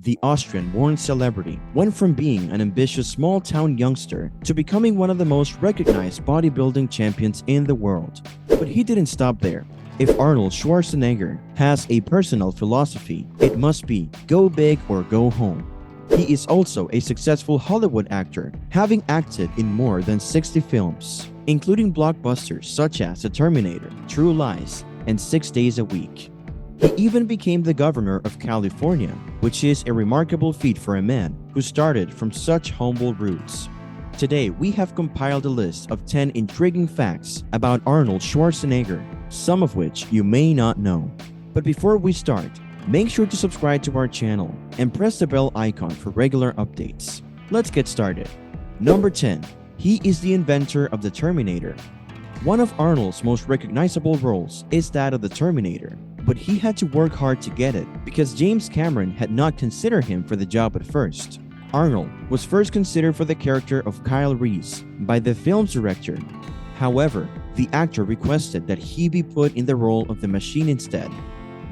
the Austrian-born celebrity went from being an ambitious small-town youngster to becoming one of the most recognized bodybuilding champions in the world. But he didn't stop there. If Arnold Schwarzenegger has a personal philosophy, it must be go big or go home. He is also a successful Hollywood actor, having acted in more than 60 films, including blockbusters such as The Terminator, True Lies, and 6 Days a Week. He even became the governor of California, which is a remarkable feat for a man who started from such humble roots. Today, we have compiled a list of 10 intriguing facts about Arnold Schwarzenegger, some of which you may not know. But before we start, make sure to subscribe to our channel and press the bell icon for regular updates. Let's get started. Number 10. He is the inventor of the Terminator. One of Arnold's most recognizable roles is that of the Terminator, but he had to work hard to get it because James Cameron had not considered him for the job at first. Arnold was first considered for the character of Kyle Reese by the film's director. However, the actor requested that he be put in the role of the machine instead.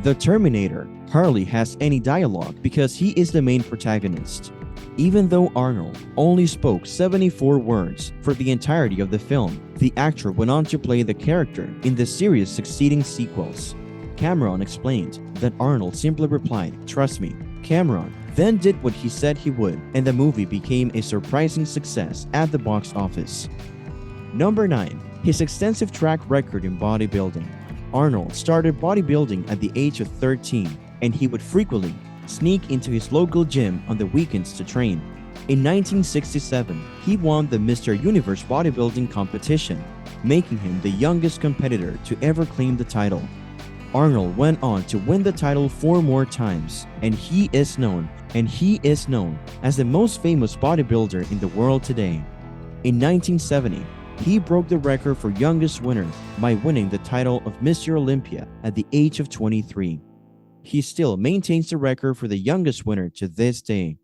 The Terminator hardly has any dialogue because he is the main protagonist. Even though Arnold only spoke 74 words for the entirety of the film, the actor went on to play the character in the series' succeeding sequels. Cameron explained that Arnold simply replied, "Trust me." Cameron then did what he said he would, and the movie became a surprising success at the box office. Number 9. His extensive track record in bodybuilding. Arnold started bodybuilding at the age of 13, and he would frequently sneak into his local gym on the weekends to train. In 1967, he won the Mr. Universe bodybuilding competition, making him the youngest competitor to ever claim the title. Arnold went on to win the title 4 more times, and he is known as the most famous bodybuilder in the world today. In 1970, he broke the record for youngest winner by winning the title of Mr. Olympia at the age of 23. He still maintains the record for the youngest winner to this day.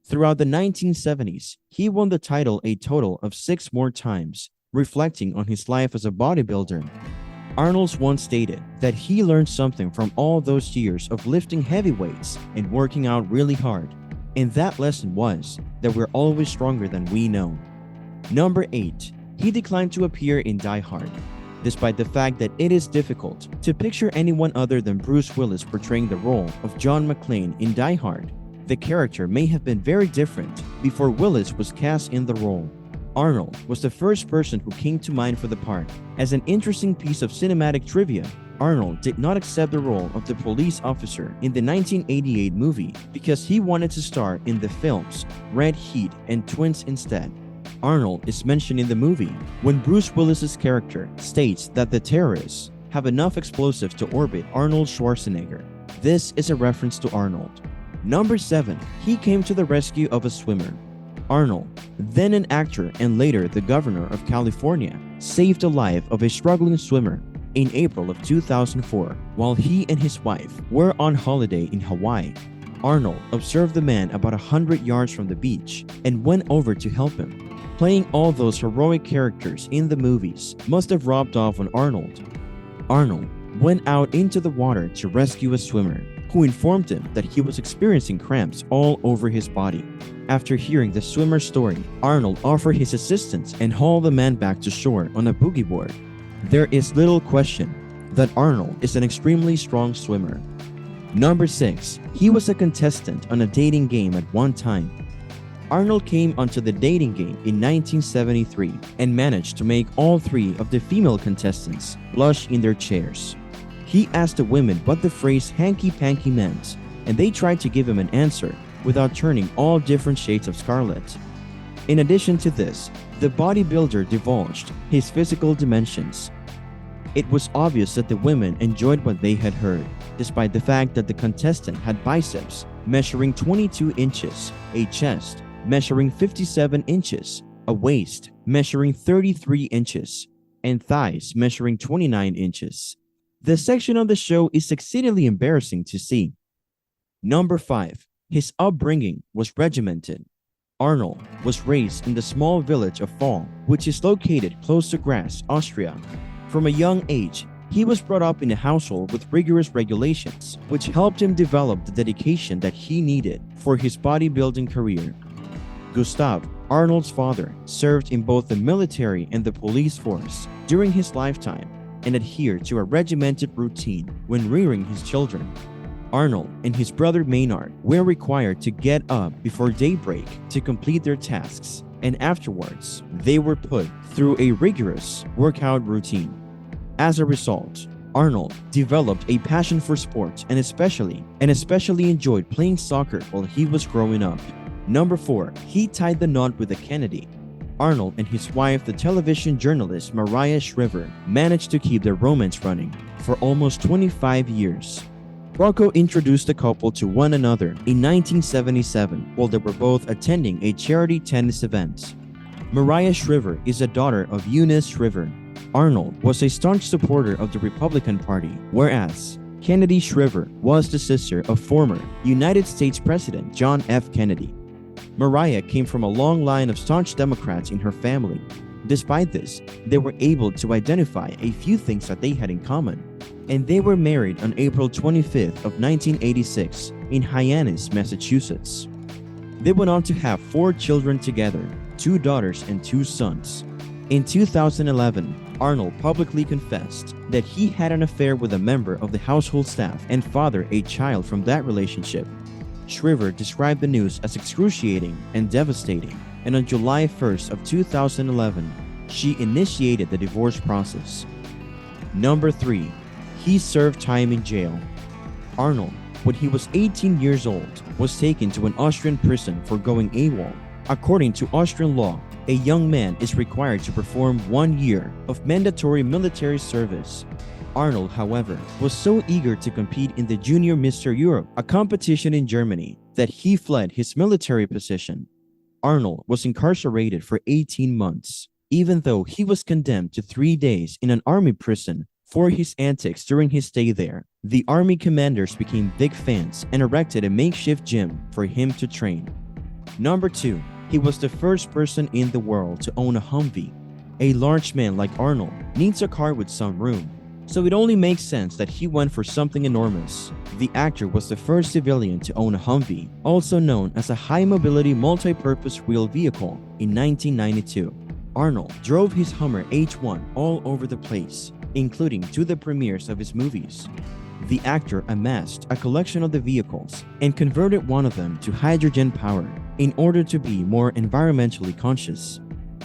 Throughout the 1970s, he won the title a total of 6 more times, reflecting on his life as a bodybuilder. Arnold once stated that he learned something from all those years of lifting heavy weights and working out really hard, and that lesson was that we're always stronger than we know. Number 8. He declined to appear in Die Hard. Despite the fact that it is difficult to picture anyone other than Bruce Willis portraying the role of John McClane in Die Hard, the character may have been very different before Willis was cast in the role. Arnold was the first person who came to mind for the part. As an interesting piece of cinematic trivia, Arnold did not accept the role of the police officer in the 1988 movie because he wanted to star in the films Red Heat and Twins instead. Arnold is mentioned in the movie when Bruce Willis's character states that the terrorists have enough explosives to orbit Arnold Schwarzenegger. This is a reference to Arnold. Number 7. He came to the rescue of a swimmer. Arnold, then an actor and later the governor of California, saved the life of a struggling swimmer in April of 2004 while he and his wife were on holiday in Hawaii. Arnold observed the man about 100 yards from the beach and went over to help him. Playing all those heroic characters in the movies must have rubbed off on Arnold. Arnold went out into the water to rescue a swimmer who informed him that he was experiencing cramps all over his body. After hearing the swimmer's story, Arnold offered his assistance and hauled the man back to shore on a boogie board. There is little question that Arnold is an extremely strong swimmer. Number 6. He was a contestant on a dating game at one time. Arnold came onto the dating game in 1973 and managed to make all 3 of the female contestants blush in their chairs. He asked the women what the phrase hanky-panky meant, and they tried to give him an answer without turning all different shades of scarlet. In addition to this, the bodybuilder divulged his physical dimensions. It was obvious that the women enjoyed what they had heard, despite the fact that the contestant had biceps measuring 22 inches, a chest measuring 57 inches, a waist measuring 33 inches, and thighs measuring 29 inches. This section of the show is exceedingly embarrassing to see. Number 5. His upbringing was regimented. Arnold was raised in the small village of Fall, which is located close to Graz, Austria. From a young age, He was brought up in a household with rigorous regulations, which helped him develop the dedication that he needed for his bodybuilding career. Gustav, Arnold's father, served in both the military and the police force during his lifetime and adhered to a regimented routine when rearing his children. Arnold and his brother Maynard were required to get up before daybreak to complete their tasks, and afterwards, they were put through a rigorous workout routine. As a result, Arnold developed a passion for sports and especially enjoyed playing soccer while he was growing up. Number 4. He tied the knot with a Kennedy. Arnold and his wife, the television journalist Maria Shriver, managed to keep their romance running for almost 25 years. Rocco introduced the couple to one another in 1977 while they were both attending a charity tennis event. Maria Shriver is a daughter of Eunice Shriver. Arnold was a staunch supporter of the Republican Party, whereas Kennedy Shriver was the sister of former United States President John F. Kennedy. Maria came from a long line of staunch Democrats in her family. Despite this, they were able to identify a few things that they had in common, and they were married on April 25th of 1986 in Hyannis, Massachusetts. They went on to have 4 children together, 2 daughters and 2 sons. In 2011, Arnold publicly confessed that he had an affair with a member of the household staff and fathered a child from that relationship. Shriver described the news as excruciating and devastating, and on July 1st of 2011, she initiated the divorce process. Number 3. He served time in jail. Arnold, when he was 18 years old, was taken to an Austrian prison for going AWOL. According to Austrian law, a young man is required to perform 1 year of mandatory military service. Arnold, however, was so eager to compete in the Junior Mr. Europe, a competition in Germany, that he fled his military position. Arnold was incarcerated for 18 months, even though he was condemned to 3 days in an army prison for his antics during his stay there. The army commanders became big fans and erected a makeshift gym for him to train. Number 2. He was the first person in the world to own a Humvee. A large man like Arnold needs a car with some room, so it only makes sense that he went for something enormous. The actor was the first civilian to own a Humvee, also known as a high-mobility multi-purpose wheel vehicle, in 1992. Arnold drove his Hummer H1 all over the place, including to the premieres of his movies. The actor amassed a collection of the vehicles and converted one of them to hydrogen power in order to be more environmentally conscious.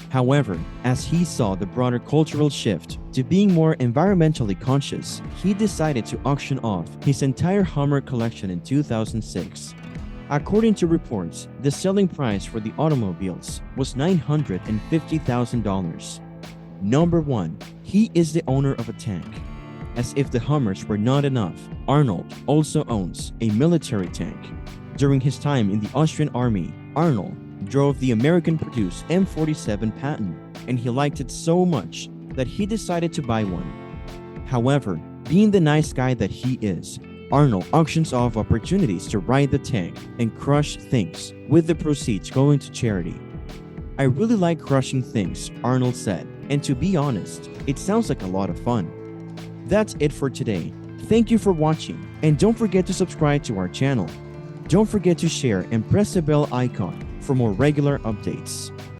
However, as he saw the broader cultural shift to being more environmentally conscious, he decided to auction off his entire Hummer collection in 2006. According to reports, the selling price for the automobiles was $950,000. Number 1. He is the owner of a tank. As if the Hummers were not enough, Arnold also owns a military tank. During his time in the Austrian army, Arnold drove the American-produced M47 Patton, and he liked it so much that he decided to buy one. However, being the nice guy that he is, Arnold auctions off opportunities to ride the tank and crush things, with the proceeds going to charity. "I really like crushing things," Arnold said, and to be honest, it sounds like a lot of fun. That's it for today. Thank you for watching, and don't forget to subscribe to our channel. Don't forget to share and press the bell icon for more regular updates.